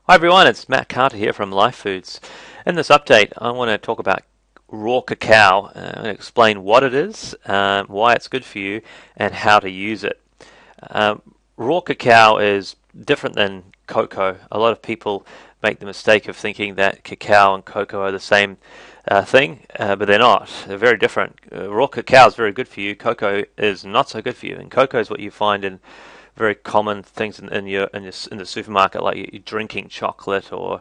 Hi everyone, it's Matt Carter here from Life Foods. In this update, I want to talk about raw cacao and explain what it is, why it's good for you, and how to use it. Um, Raw cacao is different than cocoa. A lot of people make the mistake of thinking that cacao and cocoa are the same thing, but they're not. They're very different. Raw cacao is very good for you. Cocoa is not so good for you. And cocoa is what you find in very common things in the supermarket, like you're drinking chocolate or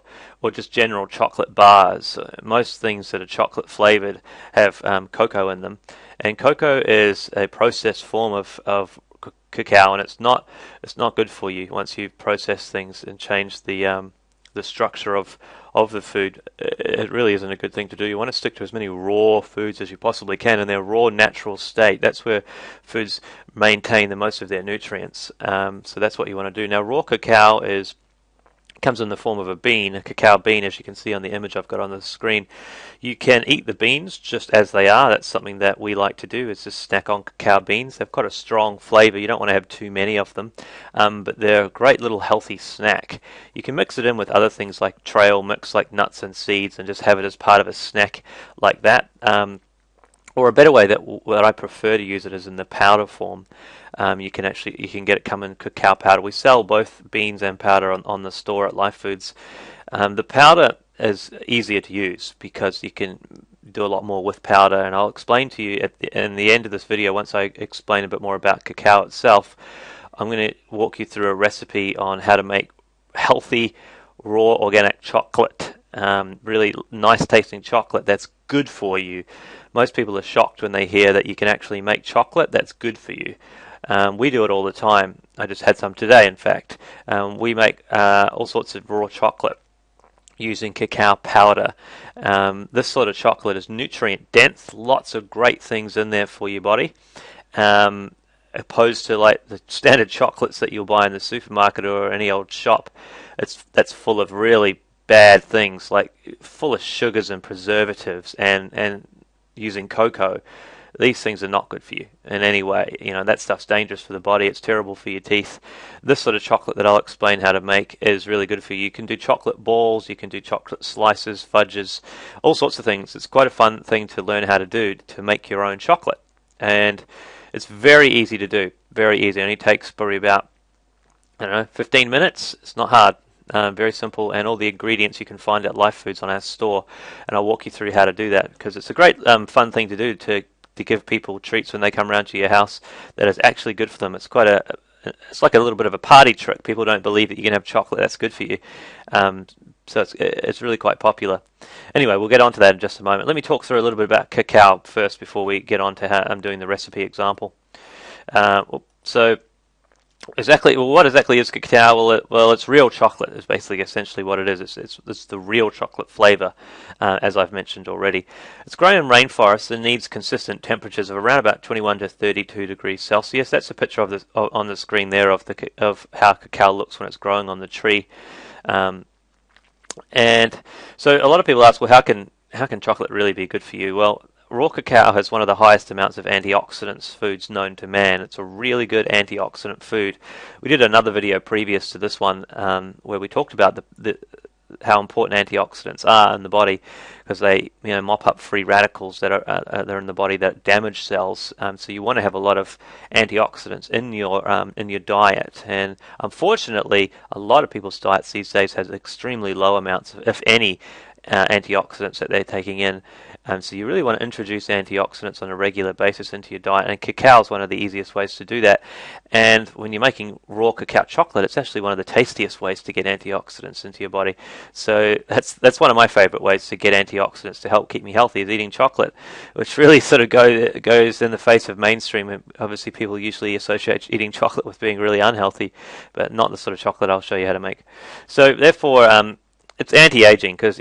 just general chocolate bars. Most things that are chocolate flavored have cocoa in them, and cocoa is a processed form of cacao, and it's not good for you once you've processed things and changed the structure of the food. It really isn't a good thing to do. You want to stick to as many raw foods as you possibly can in their raw natural state. That's where foods maintain the most of their nutrients. So that's what you want to do. Now, raw cacao comes in the form of a bean, a cacao bean, as you can see on the image I've got on the screen. You can eat the beans just as they are. That's something that we like to do, is just snack on cacao beans. They've got a strong flavor. You don't want to have too many of them, but they're a great little healthy snack. You can mix it in with other things like trail mix, like nuts and seeds, and just have it as part of a snack like that. Or a better way that I prefer to use it is in the powder form. You can get it come in cacao powder. We sell both beans and powder on the store at Life Foods. The powder is easier to use because you can do a lot more with powder, and I'll explain to you in the end of this video, once I explain a bit more about cacao itself. I'm going to walk you through a recipe on how to make healthy raw organic chocolate. Really nice tasting chocolate that's good for you. Most people are shocked when they hear that you can actually make chocolate that's good for you. We do it all the time. I just had some today, in fact. We make all sorts of raw chocolate using cacao powder. This sort of chocolate is nutrient dense, lots of great things in there for your body. Opposed to like the standard chocolates that you'll buy in the supermarket or any old shop, that's full of really bad things, like full of sugars and preservatives and using cocoa. These things are not good for you in any way. You know, that stuff's dangerous for the body. It's terrible for your teeth. This sort of chocolate that I'll explain how to make is really good for you. You can do chocolate balls, you can do chocolate slices, fudges, all sorts of things. It's quite a fun thing to learn how to do, to make your own chocolate. And it's very easy to do. Very easy. It only takes probably about, 15 minutes. It's not hard. Very simple, and all the ingredients you can find at Life Foods on our store, and I'll walk you through how to do that, because it's a great fun thing to do to give people treats when they come around to your house that is actually good for them. It's it's like a little bit of a party trick. People don't believe that you can have chocolate that's good for you, so it's really quite popular. Anyway, we'll get on to that in just a moment. Let me talk through a little bit about cacao first before we get on to how I'm doing the recipe example. So what exactly is cacao? Well, it's real chocolate. Is basically essentially what it is. It's the real chocolate flavor, as I've mentioned already. It's grown in rainforests and needs consistent temperatures of around about 21 to 32 degrees Celsius. That's a picture on the screen there of how cacao looks when it's growing on the tree. And so a lot of people ask, well, how can chocolate really be good for you? Well, raw cacao has one of the highest amounts of antioxidants foods known to man. It's a really good antioxidant food. We did another video previous to this one where we talked about how important antioxidants are in the body, because they mop up free radicals that are in the body that damage cells. So you want to have a lot of antioxidants in your diet. And unfortunately, a lot of people's diets these days has extremely low amounts, if any, antioxidants that they're taking in. So you really want to introduce antioxidants on a regular basis into your diet, and cacao is one of the easiest ways to do that. And when you're making raw cacao chocolate, it's actually one of the tastiest ways to get antioxidants into your body. So that's one of my favorite ways to get antioxidants to help keep me healthy, is eating chocolate, which really sort of goes in the face of mainstream. Obviously, people usually associate eating chocolate with being really unhealthy, but not the sort of chocolate I'll show you how to make. So therefore, it's anti-aging, because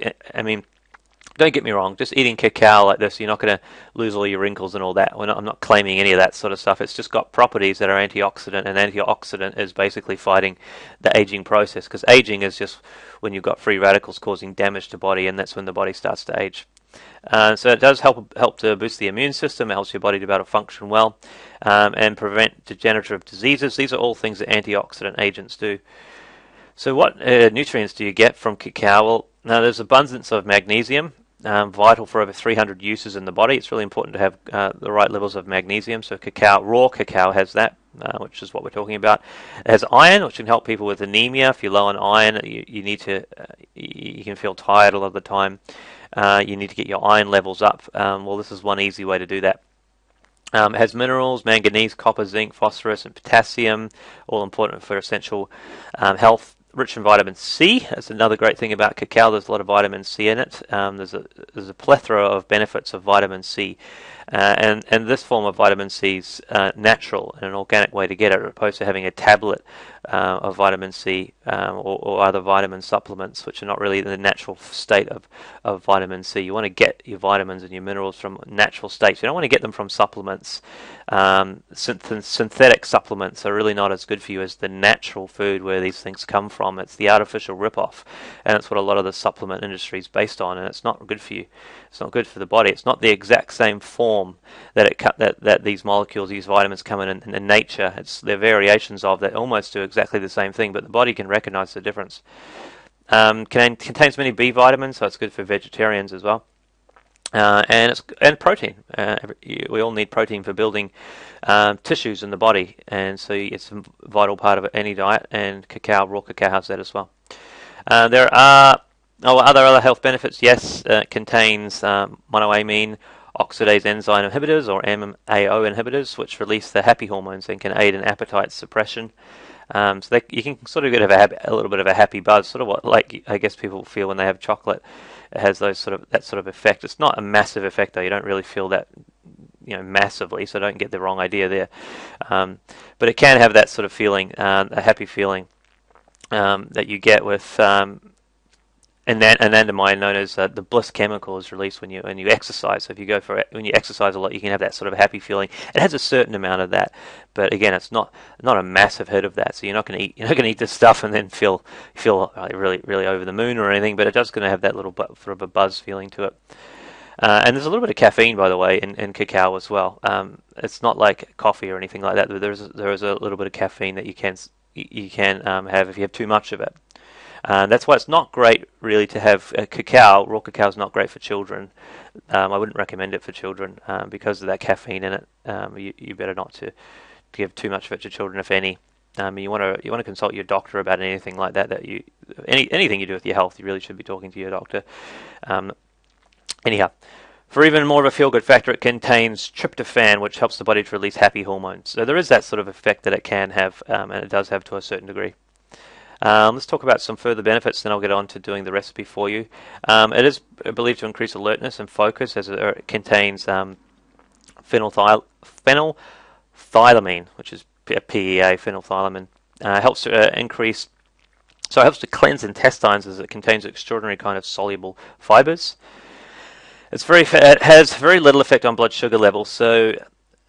don't get me wrong, just eating cacao like this, you're not going to lose all your wrinkles and all that. I'm not claiming any of that sort of stuff. It's just got properties that are antioxidant, and antioxidant is basically fighting the aging process, because aging is just when you've got free radicals causing damage to the body, and that's when the body starts to age. So it does help to boost the immune system. It helps your body to be able to function well, and prevent degenerative diseases. These are all things that antioxidant agents do. So what nutrients do you get from cacao? Well, now there's abundance of magnesium, vital for over 300 uses in the body. It's really important to have the right levels of magnesium. So cacao, raw cacao has that, which is what we're talking about. It has iron, which can help people with anemia. If you're low on iron, you need to, you can feel tired a lot of the time. You need to get your iron levels up. Well, this is one easy way to do that. It has minerals, manganese, copper, zinc, phosphorus, and potassium, all important for essential health. Rich in vitamin C. That's another great thing about cacao. There's a lot of vitamin C in it. There's a plethora of benefits of vitamin C, and this form of vitamin C is natural and an organic way to get it, as opposed to having a tablet of vitamin C or other vitamin supplements, which are not really the natural state of vitamin C. You want to get your vitamins and your minerals from natural states. You don't want to get them from supplements. Synthetic supplements are really not as good for you as the natural food where these things come from. It's the artificial rip-off, and it's what a lot of the supplement industry is based on, and it's not good for you. It's not good for the body. It's not the exact same form that these molecules, these vitamins come in nature. They're variations of that almost do exactly the same thing, but the body can recognize the difference. Contains many B vitamins, so it's good for vegetarians as well. And protein. We all need protein for building tissues in the body, and so it's a vital part of any diet. And raw cacao has that as well. There are other health benefits. Yes, it contains monoamine oxidase enzyme inhibitors, or MAO inhibitors, which release the happy hormones and can aid in appetite suppression. So you can sort of get a little bit of a happy buzz, sort of what like I guess people feel when they have chocolate. It has that sort of effect. It's not a massive effect though. You don't really feel that massively, so don't get the wrong idea there. But it can have that sort of feeling, a happy feeling that you get with anandamide, known as the bliss chemical, is released when you exercise. So if you when you exercise a lot, you can have that sort of happy feeling. It has a certain amount of that, but again, it's not a massive hit of that. So you're not going to eat this stuff and then feel really really over the moon or anything. But it's just going to have that little sort of a buzz feeling to it. And there's a little bit of caffeine, by the way, in cacao as well. It's not like coffee or anything like that. There is a little bit of caffeine that you can have if you have too much of it. That's why it's not great, really, to have cacao. Raw cacao is not great for children. I wouldn't recommend it for children because of that caffeine in it. You better not to give too much of it to children, if any. You want to consult your doctor about anything like that. Anything you do with your health, you really should be talking to your doctor. Anyhow, for even more of a feel-good factor, it contains tryptophan, which helps the body to release happy hormones. So there is that sort of effect that it can have, and it does have to a certain degree. Let's talk about some further benefits, then I'll get on to doing the recipe for you. It is believed to increase alertness and focus, as it contains phenolphthaleamine, which is PEA, phenolphthaleamine. Helps to increase, so it helps to cleanse intestines, as it contains extraordinary kind of soluble fibers. It has very little effect on blood sugar levels, so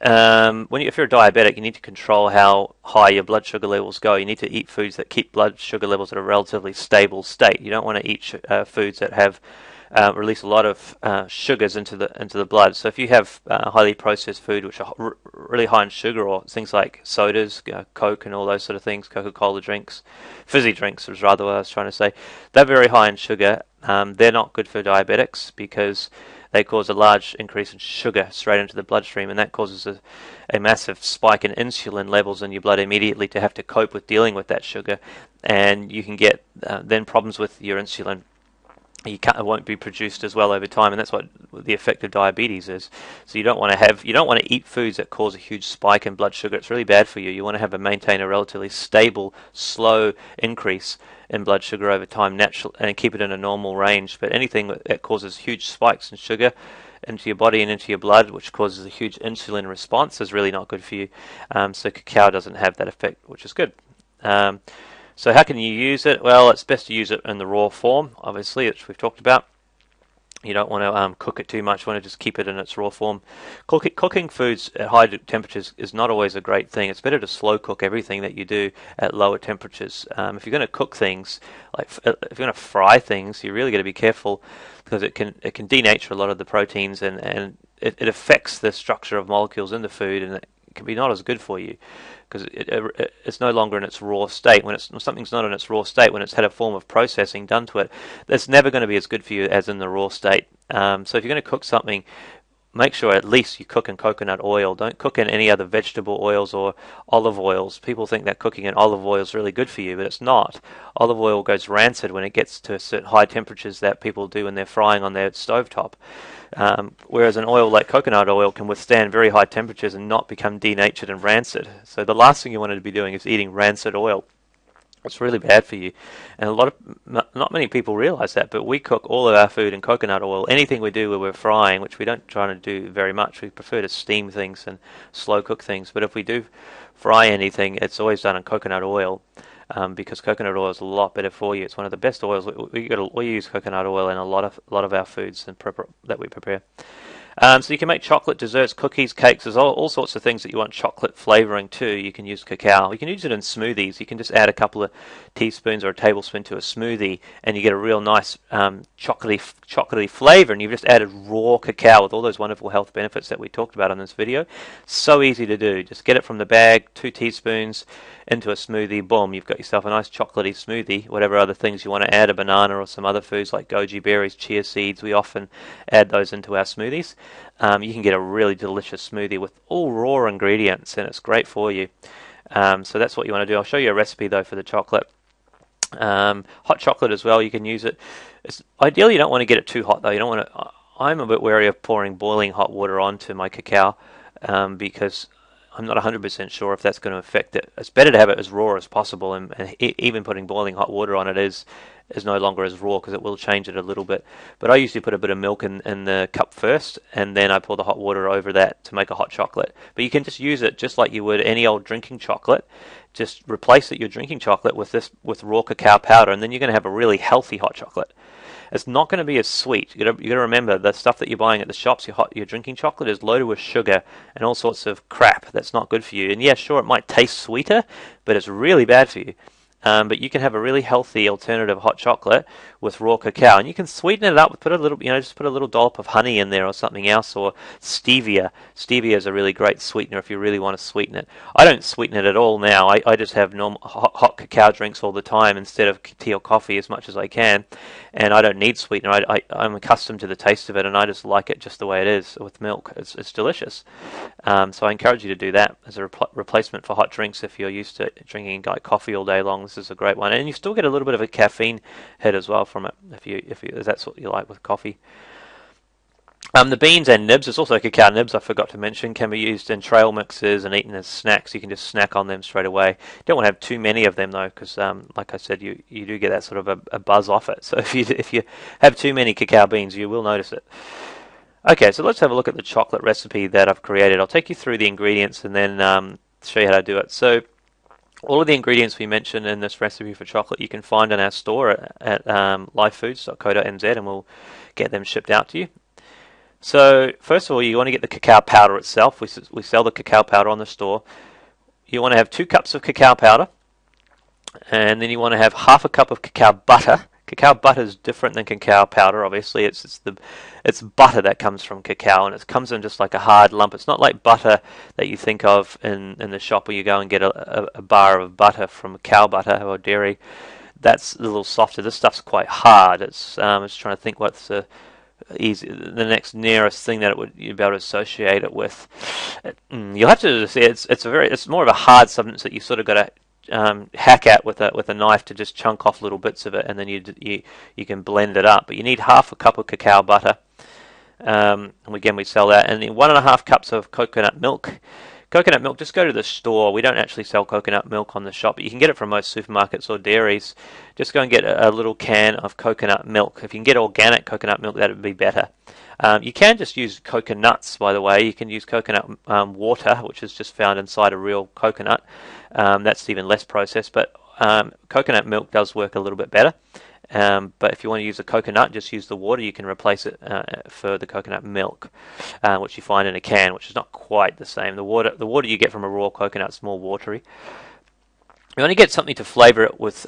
if you're a diabetic, you need to control how high your blood sugar levels go. You need to eat foods that keep blood sugar levels at a relatively stable state. You don't want to eat foods that have release a lot of sugars into the blood. So if you have highly processed food, which are really high in sugar, or things like sodas, Coke, and all those sort of things, Coca-Cola drinks, fizzy drinks was rather what I was trying to say. They're very high in sugar. They're not good for diabetics because they cause a large increase in sugar straight into the bloodstream, and that causes a massive spike in insulin levels in your blood immediately to have to cope with dealing with that sugar, and you can get then problems with your insulin. It won't be produced as well over time, and that's what the effect of diabetes is. So you don't want to eat foods that cause a huge spike in blood sugar. It's really bad for you. You want to maintain a relatively stable, slow increase in blood sugar over time, natural, and keep it in a normal range. But anything that causes huge spikes in sugar into your body and into your blood, which causes a huge insulin response, is really not good for you. So cacao doesn't have that effect, which is good. So how can you use it? Well, it's best to use it in the raw form, obviously, which we've talked about. You don't want to cook it too much. You want to just keep it in its raw form. Cooking foods at high temperatures is not always a great thing. It's better to slow cook everything that you do at lower temperatures. If you're going to cook things, like if you're going to fry things, you really got to be careful, because it can denature a lot of the proteins, and it affects the structure of molecules in the food, and can be not as good for you because it's no longer in its raw state. When something's not in its raw state, when it's had a form of processing done to it, it's never going to be as good for you as in the raw state. So if you're going to cook something, make sure at least you cook in coconut oil. Don't cook in any other vegetable oils or olive oils. People think that cooking in olive oil is really good for you, but it's not. Olive oil goes rancid when it gets to certain high temperatures that people do when they're frying on their stovetop. Whereas an oil like coconut oil can withstand very high temperatures and not become denatured and rancid. So the last thing you want to be doing is eating rancid oil. It's really bad for you, and not many people realize that. But we cook all of our food in coconut oil. Anything we do where we're frying, which we don't try to do very much, we prefer to steam things and slow cook things. But if we do fry anything, it's always done in coconut oil, because coconut oil is a lot better for you. It's one of the best oils. We use coconut oil in a lot of our foods that we prepare. So you can make chocolate desserts, cookies, cakes. There's all sorts of things that you want chocolate flavoring to. You can use cacao. You can use it in smoothies. You can just add a couple of teaspoons or a tablespoon to a smoothie, and you get a real nice chocolatey flavor. And you've just added raw cacao with all those wonderful health benefits that we talked about on this video. So easy to do. Just get it from the bag, 2 teaspoons into a smoothie. Boom! You've got yourself a nice chocolatey smoothie. Whatever other things you want to add, a banana or some other foods like goji berries, chia seeds. We often add those into our smoothies. You can get a really delicious smoothie with all raw ingredients, and it's great for you. So that's what you want to do. I'll show you a recipe though for the chocolate. Hot chocolate as well. You can use it. Ideally, you don't want to get it too hot though. You don't want to. I'm a bit wary of pouring boiling hot water onto my cacao because I'm not 100% sure if that's going to affect it. It's better to have it as raw as possible, and even putting boiling hot water on it is no longer as raw because it will change it a little bit. But I usually put a bit of milk in the cup first, and then I pour the hot water over that to make a hot chocolate. But you can just use it just like you would any old drinking chocolate. Just replace your drinking chocolate with raw cacao powder, and then you're going to have a really healthy hot chocolate. It's not going to be as sweet. You got to remember the stuff that you're buying at the shops. Your drinking chocolate is loaded with sugar and all sorts of crap that's not good for you. And yeah, sure, it might taste sweeter, but it's really bad for you. But you can have a really healthy alternative hot chocolate with raw cacao, and you can sweeten it up. Put a little, just put a little dollop of honey in there or something else, or stevia. Stevia is a really great sweetener if you really want to sweeten it. I don't sweeten it at all now. I just have normal hot cacao drinks all the time instead of tea or coffee as much as I can, and I don't need sweetener. I'm accustomed to the taste of it, and I just like it just the way it is with milk. It's delicious. So I encourage you to do that as a replacement for hot drinks if you're used to drinking like coffee all day long. This is a great one, and you still get a little bit of a caffeine hit as well from it if that's what you like with coffee. The beans and nibs, there's also cacao nibs I forgot to mention, can be used in trail mixes and eaten as snacks. You can just snack on them straight away. You don't want to have too many of them though, because like I said, you do get that sort of a buzz off it. So if you have too many cacao beans, you will notice it. Okay, so let's have a look at the chocolate recipe that I've created. I'll take you through the ingredients and then show you how to do it. So all of the ingredients we mentioned in this recipe for chocolate you can find in our store at lifefoods.co.nz, and we'll get them shipped out to you. So first of all, you want to get the cacao powder itself. We sell the cacao powder on the store. You want to have 2 cups of cacao powder, and then you want to have half a cup of cacao butter. Cacao butter is different than cacao powder, obviously. It's butter that comes from cacao, and it comes in just like a hard lump. It's not like butter that you think of in the shop where you go and get a bar of butter from cow butter or dairy. That's a little softer. This stuff's quite hard. It's trying to think what's the next nearest thing that you'd be able to associate it with. You'll have to see it's more of a hard substance that you sort of got to hack at with a knife to just chunk off little bits of it, and then you can blend it up. But you need half a cup of cacao butter, and again we sell that, and then 1.5 cups of coconut milk. Coconut milk, just go to the store. We don't actually sell coconut milk on the shop, but you can get it from most supermarkets or dairies. Just go and get a little can of coconut milk. If you can get organic coconut milk, that would be better. You can just use coconuts, by the way. You can use coconut water, which is just found inside a real coconut. That's even less processed, but coconut milk does work a little bit better. But if you want to use a coconut, just use the water. You can replace it for the coconut milk, which you find in a can, which is not quite the same. The water you get from a raw coconut is more watery. You want to get something to flavour it with,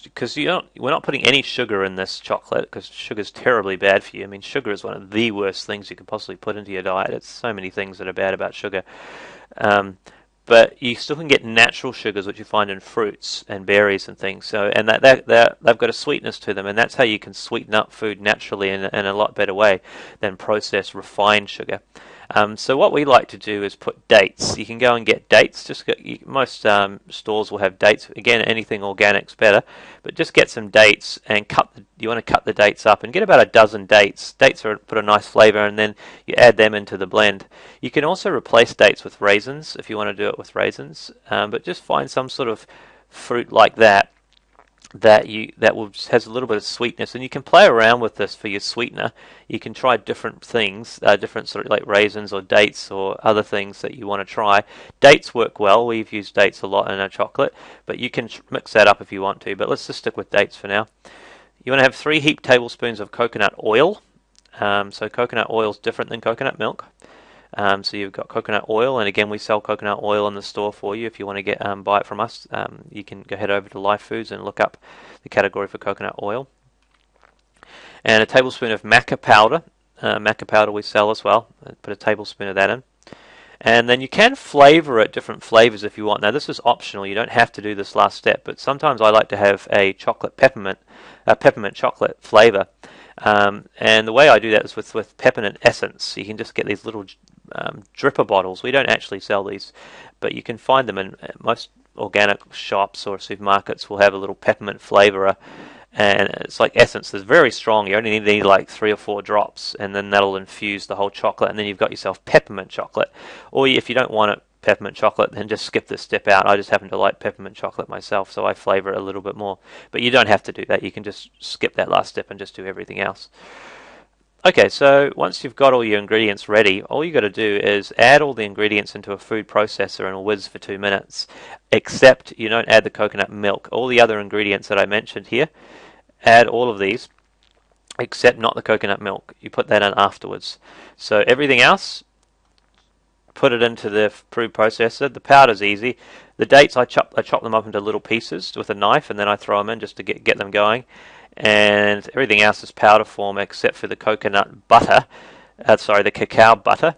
because we're not putting any sugar in this chocolate, because sugar is terribly bad for you. I mean, sugar is one of the worst things you could possibly put into your diet. It's so many things that are bad about sugar. But you still can get natural sugars, which you find in fruits and berries and things. So, and they've got a sweetness to them, and that's how you can sweeten up food naturally in a lot better way than processed refined sugar. So what we like to do is put dates. You can go and get dates. Most stores will have dates. Again, anything organic's better, but just get some dates and you want to cut the dates up and get about a dozen dates. Dates put a nice flavour, and then you add them into the blend. You can also replace dates with raisins if you want to do it with raisins, but just find some sort of fruit like that has a little bit of sweetness, and you can play around with this for your sweetener. You can try different things, different sort of like raisins or dates or other things that you want to try. Dates work well. We've used dates a lot in our chocolate, but you can mix that up if you want to. But let's just stick with dates for now. You want to have 3 heaped tablespoons of coconut oil. So coconut oil is different than coconut milk. So you've got coconut oil, and again we sell coconut oil in the store for you. If you want to buy it from us, you can go head over to Life Foods and look up the category for coconut oil. And a tablespoon of maca powder. Maca powder we sell as well. Put a tablespoon of that in. And then you can flavour it different flavours if you want. Now this is optional. You don't have to do this last step, but sometimes I like to have a peppermint chocolate flavour. And the way I do that is with peppermint essence. You can just get these little dripper bottles. We don't actually sell these, but you can find them in most organic shops or supermarkets. Will have a little peppermint flavourer, and it's like essence. It's very strong. You only need like 3 or 4 drops, and then that'll infuse the whole chocolate, and then you've got yourself peppermint chocolate. Or if you don't want it peppermint chocolate, then just skip this step out. I just happen to like peppermint chocolate myself, so I flavour it a little bit more. But you don't have to do that. You can just skip that last step and just do everything else. Okay, so once you've got all your ingredients ready, all you got to do is add all the ingredients into a food processor and whiz for 2 minutes, except you don't add the coconut milk. All the other ingredients that I mentioned here, add all of these, except not the coconut milk. You put that in afterwards. So everything else, put it into the food processor. The powder's easy. The dates, I chop them up into little pieces with a knife, and then I throw them in just to get them going. And everything else is powder form except for the coconut butter. The cacao butter.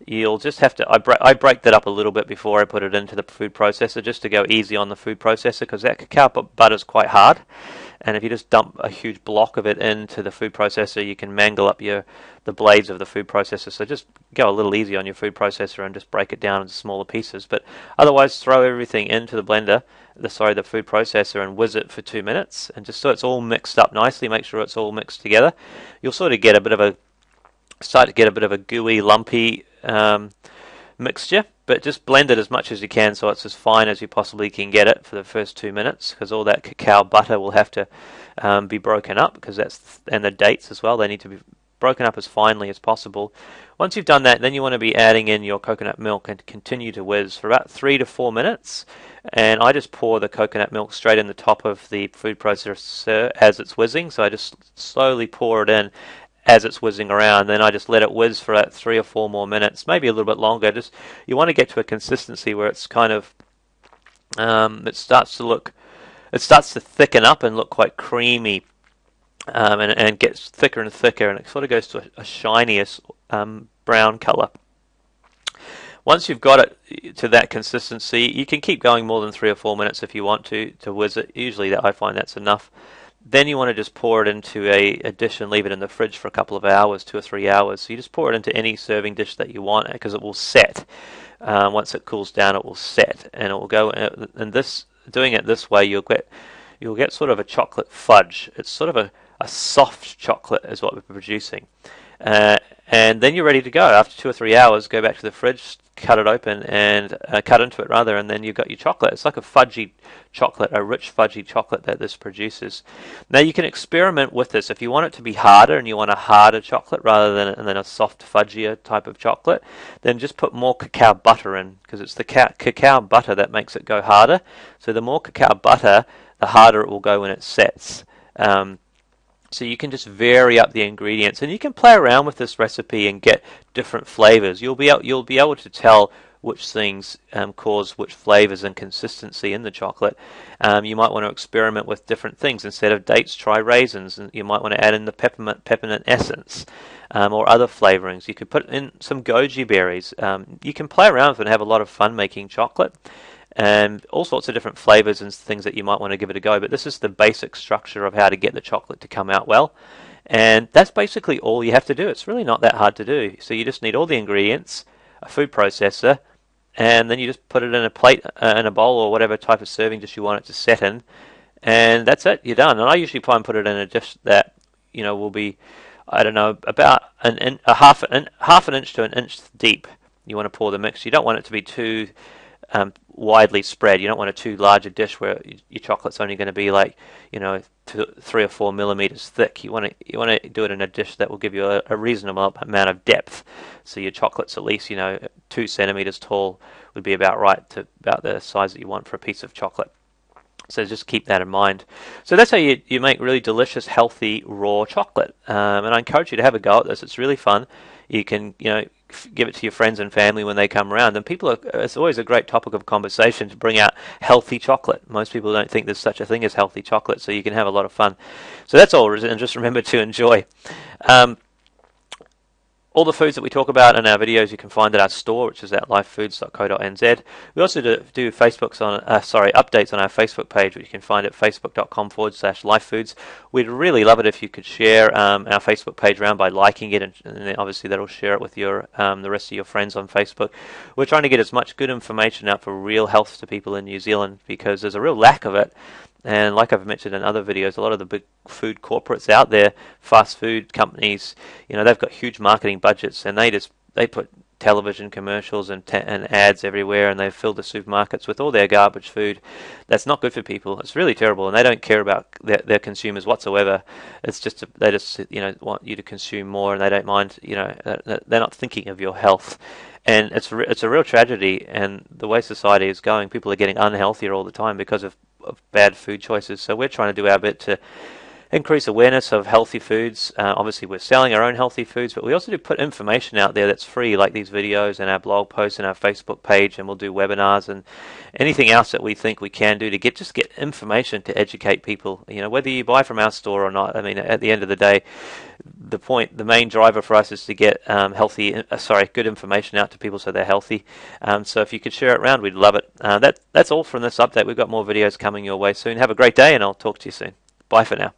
You'll just have to. I break that up a little bit before I put it into the food processor, just to go easy on the food processor, because that cacao butter is quite hard. And if you just dump a huge block of it into the food processor, you can mangle up the blades of the food processor. So just go a little easy on your food processor and just break it down into smaller pieces. But otherwise, throw everything into the blender, the food processor, and whiz it for 2 minutes, and just so it's all mixed up nicely. Make sure it's all mixed together. You'll sort of get start to get a bit of a gooey, lumpy mixture, but just blend it as much as you can so it's as fine as you possibly can get it for the first 2 minutes, because all that cacao butter will have to be broken up, and the dates as well, they need to be broken up as finely as possible. Once you've done that, then you want to be adding in your coconut milk and continue to whiz for about 3 to 4 minutes. And I just pour the coconut milk straight in the top of the food processor as it's whizzing, so I just slowly pour it in as it's whizzing around. Then I just let it whiz for about 3 or 4 more minutes, maybe a little bit longer. You want to get to a consistency where it's kind of it starts to thicken up and look quite creamy, and gets thicker and thicker, and it sort of goes to a shiniest brown color. Once you've got it to that consistency, you can keep going more than 3 or 4 minutes if you want to whiz it. Usually I find that's enough. Then you want to just pour it into a dish and leave it in the fridge for a couple of hours, 2 or 3 hours. So you just pour it into any serving dish that you want, because it will set. Once it cools down, it will set, and it will go. And doing it this way, you'll get sort of a chocolate fudge. It's sort of a soft chocolate is what we're producing. And then you're ready to go. After 2 or 3 hours, go back to the fridge, cut it open, and cut into it rather, and then you've got your chocolate. It's like a fudgy chocolate, a rich fudgy chocolate that this produces. Now you can experiment with this. If you want it to be harder and you want a harder chocolate rather than a soft fudgier type of chocolate, then just put more cacao butter in, because it's the cacao butter that makes it go harder. So the more cacao butter, the harder it will go when it sets. So you can just vary up the ingredients, and you can play around with this recipe and get different flavors. You'll be able to tell which things cause which flavors and consistency in the chocolate. You might want to experiment with different things. Instead of dates, try raisins, and you might want to add in the peppermint essence. or other flavorings. You could put in some goji berries. You can play around with it and have a lot of fun making chocolate, and all sorts of different flavors and things that you might want to give it a go. But this is the basic structure of how to get the chocolate to come out well. And that's basically all you have to do. It's really not that hard to do. So you just need all the ingredients, a food processor, and then you just put it in a plate, in a bowl, or whatever type of serving dish you want it to set in, and that's it. You're done. And I usually try and put it in a dish that will be, I don't know, about half an inch to an inch deep. You want to pour the mix. You don't want it to be too widely spread. You don't want a too large a dish where your chocolate's only going to be like 3 or 4 millimeters thick. You want to do it in a dish that will give you a reasonable amount of depth. So your chocolate's at least 2 centimeters tall would be about right, to about the size that you want for a piece of chocolate. So just keep that in mind. So that's how you make really delicious, healthy, raw chocolate. And I encourage you to have a go at this. It's really fun. You can, give it to your friends and family when they come around. And it's always a great topic of conversation to bring out healthy chocolate. Most people don't think there's such a thing as healthy chocolate, so you can have a lot of fun. So that's all, and just remember to enjoy. All the foods that we talk about in our videos you can find at our store, which is at lifefoods.co.nz. We also do updates on our Facebook page, which you can find at facebook.com/lifefoods. We'd really love it if you could share our Facebook page around by liking it, and then obviously that'll share it with the rest of your friends on Facebook. We're trying to get as much good information out for real health to people in New Zealand, because there's a real lack of it. And like I've mentioned in other videos, a lot of the big food corporates out there, fast food companies, they've got huge marketing budgets, and they put television commercials and ads everywhere, and they've filled the supermarkets with all their garbage food. That's not good for people. It's really terrible, and they don't care about their consumers whatsoever. It's just they just want you to consume more, and they don't mind. They're not thinking of your health. And it's a real tragedy, and the way society is going, people are getting unhealthier all the time because of bad food choices. So we're trying to do our bit to increase awareness of healthy foods. Obviously, we're selling our own healthy foods, but we also do put information out there that's free, like these videos and our blog posts and our Facebook page, and we'll do webinars and anything else that we think we can do to get information to educate people. Whether you buy from our store or not. I mean, at the end of the day, the main driver for us is to get good information out to people so they're healthy. So if you could share it around, we'd love it. That's all from this update. We've got more videos coming your way soon. Have a great day, and I'll talk to you soon. Bye for now.